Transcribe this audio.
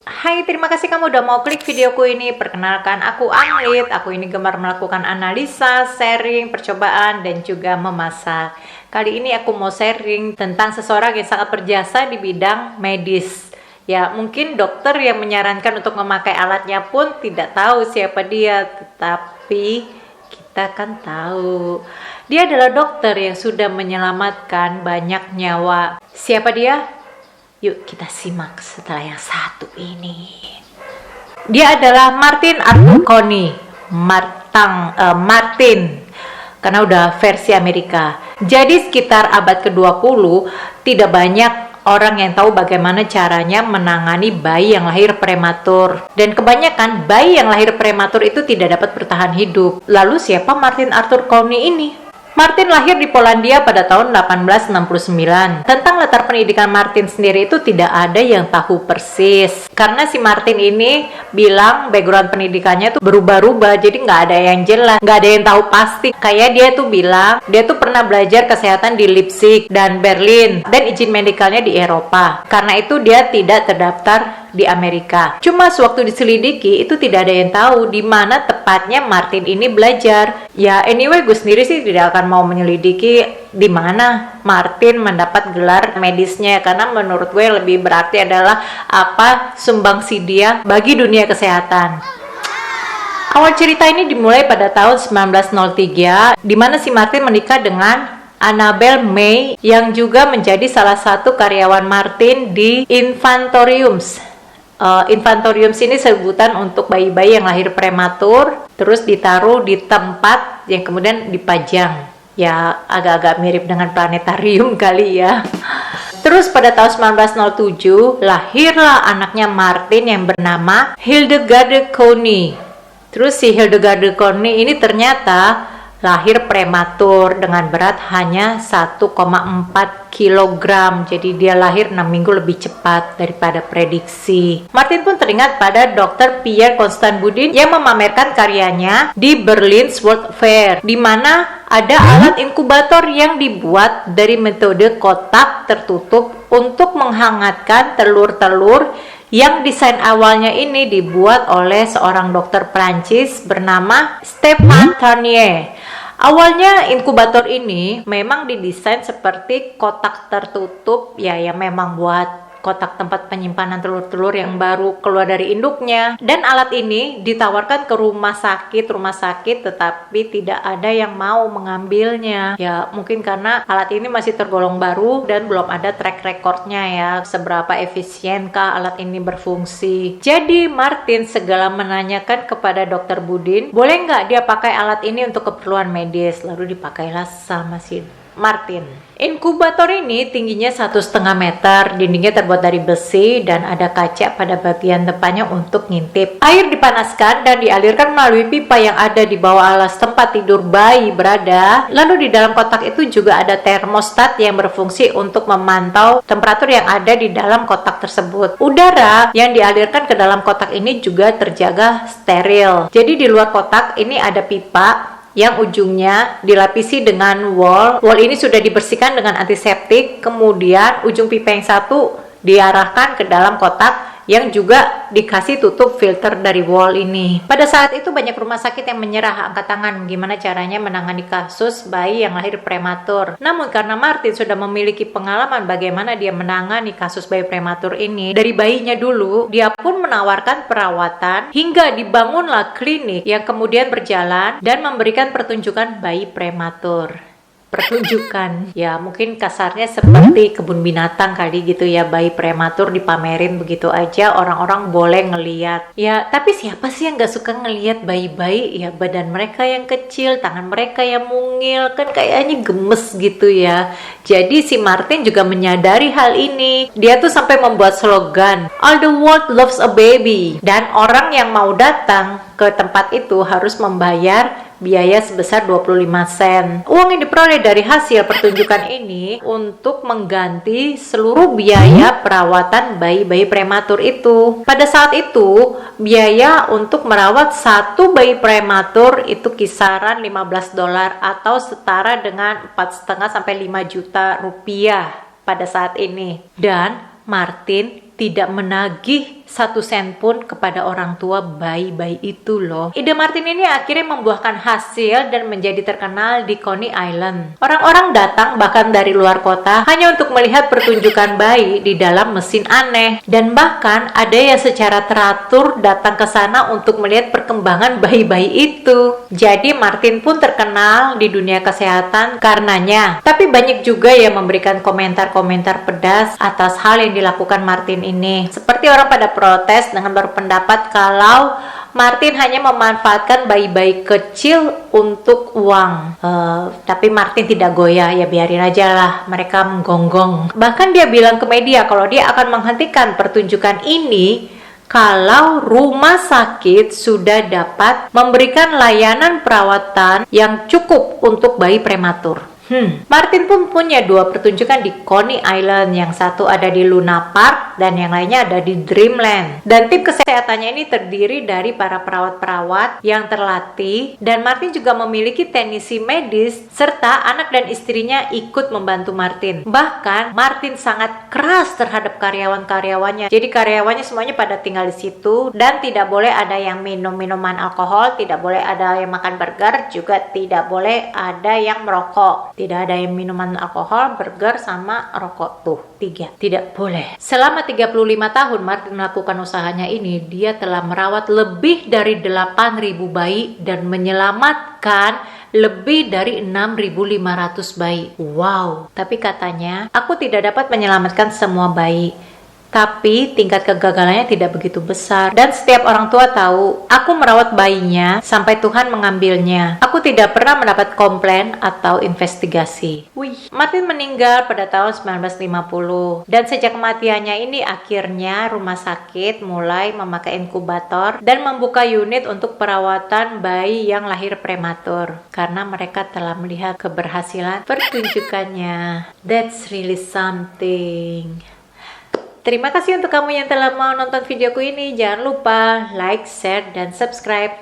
Hai, terima kasih kamu udah mau klik videoku ini. Perkenalkan, aku Anglit. Aku ini gemar melakukan analisa, sharing, percobaan, dan juga memasak. Kali ini aku mau sharing tentang seseorang yang sangat berjasa di bidang medis. Ya, mungkin dokter yang menyarankan untuk memakai alatnya pun tidak tahu siapa dia, tetapi kita kan tahu. Dia adalah dokter yang sudah menyelamatkan banyak nyawa. Siapa dia? Yuk kita simak setelah yang satu ini. Dia adalah Martin Arthur-Cohn. Martin, karena udah versi Amerika. Jadi sekitar abad ke-20 tidak banyak orang yang tahu bagaimana caranya menangani bayi yang lahir prematur. Dan kebanyakan bayi yang lahir prematur itu tidak dapat bertahan hidup. Lalu siapa Martin Arthur-Cohn ini? Martin lahir di Polandia pada tahun 1869. Tentang latar pendidikan Martin sendiri itu tidak ada yang tahu persis. Karena si Martin ini bilang background pendidikannya tuh berubah-ubah, jadi nggak ada yang jelas, nggak ada yang tahu pasti. Kayak dia tuh bilang, dia tuh pernah belajar kesehatan di Leipzig dan Berlin, dan izin medikalnya di Eropa. Karena itu dia tidak terdaftar di Amerika. Cuma sewaktu diselidiki itu tidak ada yang tahu di mana tepatnya Martin ini belajar. Ya anyway, gue sendiri sih tidak akan mau menyelidiki di mana Martin mendapat gelar medisnya, karena menurut gue lebih berarti adalah apa sumbangsi dia bagi dunia kesehatan. Awal cerita ini dimulai pada tahun 1903 di mana si Martin menikah dengan Annabel May yang juga menjadi salah satu karyawan Martin di Infantoriums. Infantoriums ini sebutan untuk bayi-bayi yang lahir prematur, terus ditaruh di tempat yang kemudian dipajang. Ya agak-agak mirip dengan planetarium kali ya. Terus pada tahun 1907 lahirlah anaknya Martin yang bernama Hildegard Cohn. Terus si Hildegard Cohn ini ternyata lahir prematur dengan berat hanya 1,4 kg. Jadi dia lahir 6 minggu lebih cepat daripada prediksi. Martin pun teringat pada Dr. Pierre Constant Boudin yang memamerkan karyanya di Berlin's World Fair, di mana ada alat inkubator yang dibuat dari metode kotak tertutup untuk menghangatkan telur-telur, yang desain awalnya ini dibuat oleh seorang dokter Prancis bernama Stéphane Tarnier. Awalnya inkubator ini memang didesain seperti kotak tertutup ya, yang memang buat kotak tempat penyimpanan telur-telur yang baru keluar dari induknya. Dan alat ini ditawarkan ke rumah sakit, tetapi tidak ada yang mau mengambilnya. Ya mungkin karena alat ini masih tergolong baru dan belum ada track recordnya ya, seberapa efisienkah alat ini berfungsi. Jadi Martin segala menanyakan kepada dokter Boudin, boleh nggak dia pakai alat ini untuk keperluan medis. Lalu dipakailah sama si Martin. Inkubator ini tingginya 1,5 meter, dindingnya terbuat dari besi dan ada kaca pada bagian depannya untuk ngintip. Air dipanaskan dan dialirkan melalui pipa yang ada di bawah alas tempat tidur bayi berada. Lalu di dalam kotak itu juga ada termostat yang berfungsi untuk memantau temperatur yang ada di dalam kotak tersebut. Udara yang dialirkan ke dalam kotak ini juga terjaga steril. Jadi di luar kotak ini ada pipa yang ujungnya dilapisi dengan wol. Wol ini sudah dibersihkan dengan antiseptik, kemudian ujung pipa yang satu diarahkan ke dalam kotak yang juga dikasih tutup filter dari wol ini. Pada saat itu banyak rumah sakit yang menyerah, angkat tangan gimana caranya menangani kasus bayi yang lahir prematur. Namun karena Martin sudah memiliki pengalaman bagaimana dia menangani kasus bayi prematur ini dari bayinya dulu, dia pun menawarkan perawatan hingga dibangunlah klinik yang kemudian berjalan dan memberikan pertunjukan bayi prematur. Pertunjukan ya mungkin kasarnya seperti kebun binatang kali gitu ya, bayi prematur dipamerin begitu aja, orang-orang boleh ngeliat ya. Tapi siapa sih yang gak suka ngeliat bayi-bayi ya, badan mereka yang kecil, tangan mereka yang mungil, kan kayaknya gemes gitu ya. Jadi si Martin juga menyadari hal ini. Dia tuh sampai membuat slogan "All the world loves a baby", dan orang yang mau datang ke tempat itu harus membayar biaya sebesar 25 sen. Uang yang diperoleh dari hasil pertunjukan ini untuk mengganti seluruh biaya perawatan bayi-bayi prematur itu. Pada saat itu, biaya untuk merawat satu bayi prematur itu kisaran $15 atau setara dengan 4,5 sampai 5 juta rupiah pada saat ini. Dan Martin tidak menagih 1 sen pun kepada orang tua bayi-bayi itu loh. Ide Martin ini akhirnya membuahkan hasil dan menjadi terkenal di Coney Island. Orang-orang datang bahkan dari luar kota hanya untuk melihat pertunjukan bayi di dalam mesin aneh. Dan bahkan ada yang secara teratur datang ke sana untuk melihat perkembangan bayi-bayi itu. Jadi Martin pun terkenal di dunia kesehatan karenanya. Tapi banyak juga yang memberikan komentar-komentar pedas atas hal yang dilakukan Martin ini. Seperti orang pada protes dengan berpendapat kalau Martin hanya memanfaatkan bayi-bayi kecil untuk uang. Tapi Martin tidak goyah, ya biarin aja lah, mereka menggonggong. Bahkan dia bilang ke media kalau dia akan menghentikan pertunjukan ini kalau rumah sakit sudah dapat memberikan layanan perawatan yang cukup untuk bayi prematur. Martin pun punya 2 pertunjukan di Coney Island, yang satu ada di Luna Park dan yang lainnya ada di Dreamland. Dan tim kesehatannya ini terdiri dari para perawat-perawat yang terlatih, dan Martin juga memiliki teknisi medis serta anak dan istrinya ikut membantu Martin. Bahkan Martin sangat keras terhadap karyawan-karyawannya. Jadi karyawannya semuanya pada tinggal di situ dan tidak boleh ada yang minum minuman alkohol, tidak boleh ada yang makan burger, juga tidak boleh ada yang merokok. Tidak ada yang minuman alkohol, burger, sama rokok. Tuh, 3. Tidak boleh. Selama 35 tahun Martin melakukan usahanya ini, dia telah merawat lebih dari 8.000 bayi dan menyelamatkan lebih dari 6.500 bayi. Wow. Tapi katanya, aku tidak dapat menyelamatkan semua bayi. Tapi tingkat kegagalannya tidak begitu besar. Dan setiap orang tua tahu, aku merawat bayinya sampai Tuhan mengambilnya. Aku tidak pernah mendapat komplain atau investigasi. Martin meninggal pada tahun 1950. Dan sejak kematiannya ini akhirnya rumah sakit mulai memakai inkubator dan membuka unit untuk perawatan bayi yang lahir prematur. Karena mereka telah melihat keberhasilan pertunjukannya. That's really something. Terima kasih untuk kamu yang telah mau nonton videoku ini. Jangan lupa like, share, dan subscribe.